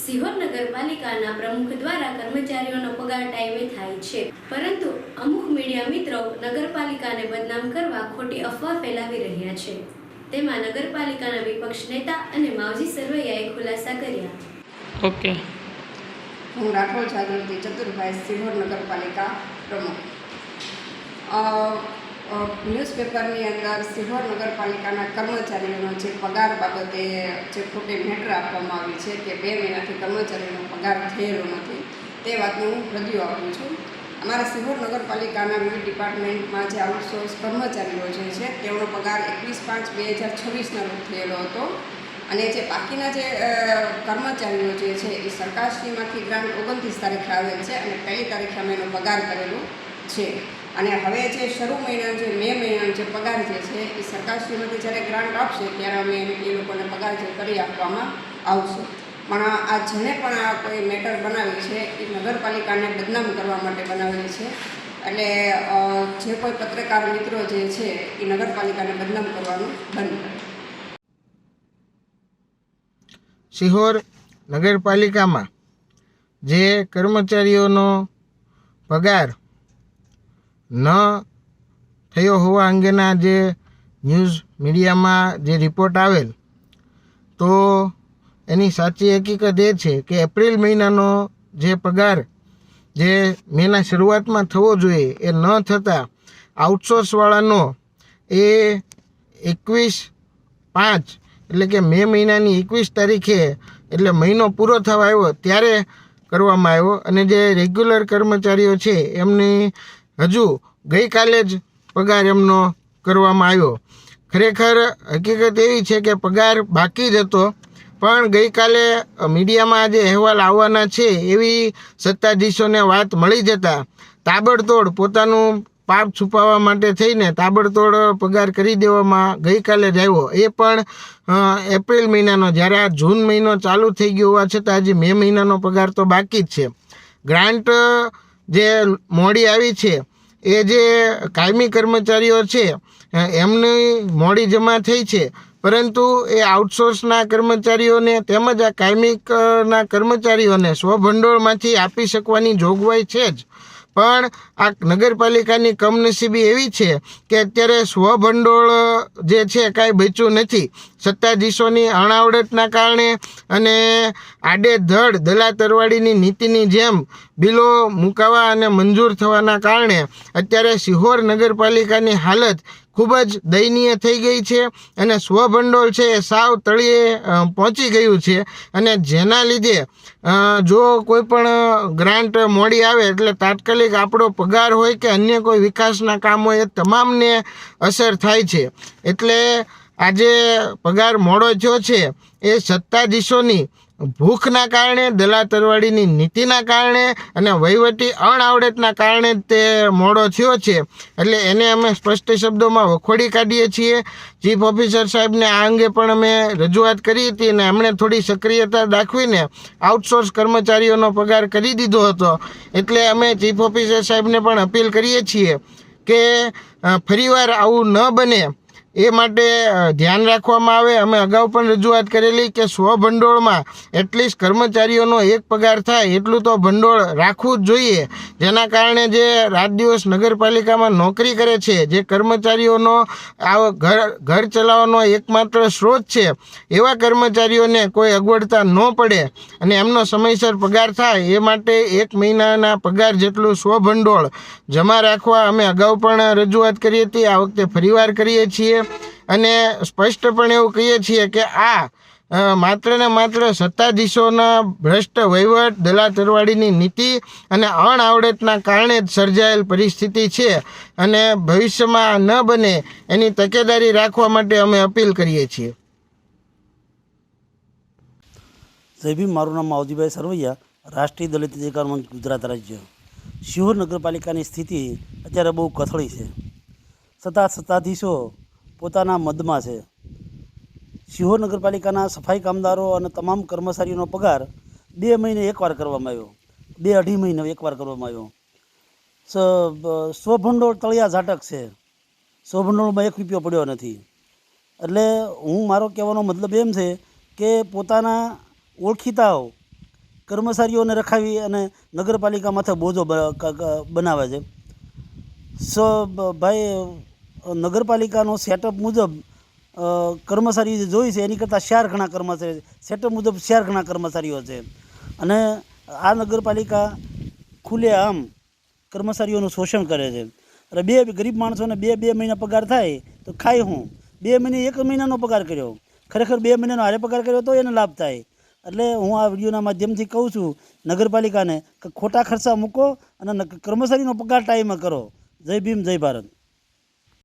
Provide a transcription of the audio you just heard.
સિહોર નગરપાલિકાના પ્રમુખ દ્વારા કર્મચારીઓનો પગાર ટાઈમે થાય છે, પરંતુ અમુક મીડિયા મિત્રો નગરપાલિકાને બદનામ કરવા ખોટી અફવા ફેલાવી રહ્યા છે. તેમાં નગરપાલિકાના વિપક્ષ નેતા અને માવજી સરવૈયાએ ખુલાસા કર્યા. ઓકે, હું રાઠોડ જાગૃતિ ચતુરભાઈ, સિહોર નગરપાલિકા પ્રમુખ. ન્યૂઝપેપરની અંદર સિહોર નગરપાલિકાના કર્મચારીઓનો જે પગાર બાબતે જે ખોટી મેટર આપવામાં આવી છે કે 2 મહિનાથી કર્મચારીઓનો પગાર થયેલો નથી, તે વાતનું હું રજૂ આપું છું. અમારા સિહોર નગરપાલિકાના વિવિધ ડિપાર્ટમેન્ટમાં જે આઉટસોર્સ કર્મચારીઓ જે છે તેઓનો પગાર 21/5/2026ના રોજ થયેલો હતો. અને જે બાકીના જે કર્મચારીઓ જે છે એ સરકારશ્રીમાંથી ગ્રાન્ટ 29 તારીખે આવેલ છે અને 1 તારીખે અમે એનો પગાર કરેલો છે. અને હવે જે શરૂ મહિનાનો જે મે મહિનાનો જે પગાર જે છે એ સરકારશ્રીમાંથી જ્યારે ગ્રાન્ટ આપશે ત્યારે અમે એ લોકોને પગાર જે કરી આપવામાં આવશે. પણ આ જેને પણ આ કોઈ મેટર બનાવી છે એ નગરપાલિકાને બદનામ કરવા માટે બનાવેલી છે. એટલે જે કોઈ પત્રકાર મિત્રો જે છે એ નગરપાલિકાને બદનામ કરવાનું બંધ કરે. સિહોર નગરપાલિકામાં જે કર્મચારીઓનો પગાર ન થયો હોવા અંગેના જે ન્યૂઝ મીડિયામાં જે રિપોર્ટ આવેલ, તો એની સાચી હકીકત એ છે કે એપ્રિલ મહિનાનો જે પગાર જે મેના શરૂઆતમાં થવો જોઈએ એ ન થતાં આઉટસોર્સવાળાનો એ 21/5 એટલે કે મે મહિનાની 21 તારીખે એટલે મહિનો પૂરો થવા આવ્યો ત્યારે કરવામાં આવ્યો. અને જે રેગ્યુલર કર્મચારીઓ છે એમની હજુ ગઈકાલે જ પગાર એમનો કરવામાં આવ્યો. ખરેખર હકીકત એવી છે કે પગાર બાકી જ હતો, પણ ગઈકાલે મીડિયામાં જે અહેવાલ આવવાના છે એવી સત્તાધીશોને વાત મળી જતાં તાબડતોડ પોતાનું પાપ છુપાવવા માટે થઈને તાબડતોડ પગાર કરી દેવામાં ગઈકાલે જ આવ્યો. એ પણ એપ્રિલ મહિનાનો, જ્યારે આ જૂન મહિનો ચાલુ થઈ ગયો હોવા છતાં હજી મે મહિનાનો પગાર તો બાકી જ છે. ગ્રાન્ટ જે મોડી આવી છે એ જે કાયમી કર્મચારીઓ છે એમની મોડી જમા થઈ છે, પરંતુ એ આઉટસોર્સના કર્મચારીઓને તેમજ આ કાયમિકના કર્મચારીઓને સ્વભંડોળમાંથી આપી શકવાની જોગવાઈ છે જ. પણ આ નગરપાલિકાની કમનસીબી એવી છે કે અત્યારે સ્વભંડોળ જે છે કાંઈ બચ્યું નથી. સત્તાધીશોની અણાવડતના કારણે અને આડેધડ દલા તરવાડીની નીતિની જેમ બિલો મુકાવા અને મંજૂર થવાના કારણે અત્યારે સિહોર નગરપાલિકાની હાલત ખૂબ જ દયનીય થઈ ગઈ છે અને સ્વભંડોળ છે એ સાવ તળિયે પહોંચી ગયું છે. અને જેના લીધે જો કોઈ પણ ગ્રાન્ટ મોડી આવે એટલે તાત્કાલિક આપણો પગાર હોય કે અન્ય કોઈ વિકાસના કામ હોય એ તમામને અસર થાય છે. એટલે આજે પગાર મોડો થયો છે એ સત્તાધીશોની ભૂખના કારણે, દલા તરવાડીની નીતિના કારણે અને વહીવટી અણઆવડતના કારણે તે મોડો થયો છે. એટલે એને અમે સ્પષ્ટ શબ્દોમાં વખોડી કાઢીએ છીએ. ચીફ ઓફિસર સાહેબને આ અંગે પણ અમે રજૂઆત કરી હતી અને એમણે થોડી સક્રિયતા દાખવીને આઉટસોર્સ કર્મચારીઓનો પગાર કરી દીધો હતો. એટલે અમે ચીફ ઓફિસર સાહેબને પણ અપીલ કરીએ છીએ કે ફરીવાર આવું ન બને એ માટે ધ્યાન રાખવામાં આવે. અમે અગાઉ પણ રજૂઆત કરેલી કે સ્વભંડોળમાં એટલીસ્ટ કર્મચારીઓનો એક પગાર થાય એટલું તો ભંડોળ રાખવું જ જોઈએ, જેના કારણે જે રાત દિવસ નગરપાલિકામાં નોકરી કરે છે, જે કર્મચારીઓનો આ ઘર ચલાવવાનો એકમાત્ર સ્ત્રોત છે, એવા કર્મચારીઓને કોઈ અગવડતા ન પડે અને એમનો સમયસર પગાર થાય એ માટે 1 મહિનાના પગાર જેટલું સ્વભંડોળ જમા રાખવા અમે અગાઉ પણ રજૂઆત કરી હતી. આ વખતે ફરીવાર કરીએ છીએ અને સ્પષ્ટપણે એવું કહીએ છીએ કે આ માત્ર ને માત્ર સત્તાધીશોના ભ્રષ્ટ વહીવટ, દલા તરવાડીની નીતિ અને અણઆવડતના કારણે જ સર્જાયેલ પરિસ્થિતિ છે અને ભવિષ્યમાં ન બને એની તકેદારી રાખવા માટે અમે અપીલ કરીએ છીએ. જય ભીમ. મારું નામ માવજીભાઈ સરવૈયા, રાષ્ટ્રીય દલિત અધિકાર મંચ ગુજરાત રાજ્ય. સિહોર નગરપાલિકાની સ્થિતિ અત્યારે બહુ કથળી છે. સત્તાધીશો પોતાના મદમાં છે. સિહોર નગરપાલિકાના સફાઈ કામદારો અને તમામ કર્મચારીઓનો પગાર 2 મહિને એકવાર કરવામાં આવ્યો, 2-2.5 મહિને એકવાર કરવામાં આવ્યો. સ્વભંડોળ તળિયા ઝાટક છે. સ્વભંડોળમાં 1 રૂપિયો પડ્યો નથી. એટલે મારો કહેવાનો મતલબ એમ છે કે પોતાના ઓળખીતાઓ કર્મચારીઓને રખાવી અને નગરપાલિકા માથે બોજો બનાવે છે. ભાઈ નગરપાલિકાનો સેટઅપ મુજબ કર્મચારીઓ જે જોઈ છે એની કરતાં 4 ગણા કર્મચારી સેટઅપ મુજબ 4 ગણા કર્મચારીઓ છે. અને આ નગરપાલિકા ખુલ્લેઆમ કર્મચારીઓનું શોષણ કરે છે. અને બે ગરીબ માણસોને બે મહિના પગાર થાય તો ખાય હું 2 મહિને 1 મહિનાનો પગાર કર્યો, ખરેખર 2 મહિનાનો હારે પગાર કર્યો તો એને લાભ થાય. એટલે હું આ વિડીયોના માધ્યમથી કહું છું નગરપાલિકાને કે ખોટા ખર્ચા મૂકો અને કર્મચારીનો પગાર ટાઈમે કરો. જય ભીમ, જય ભારત.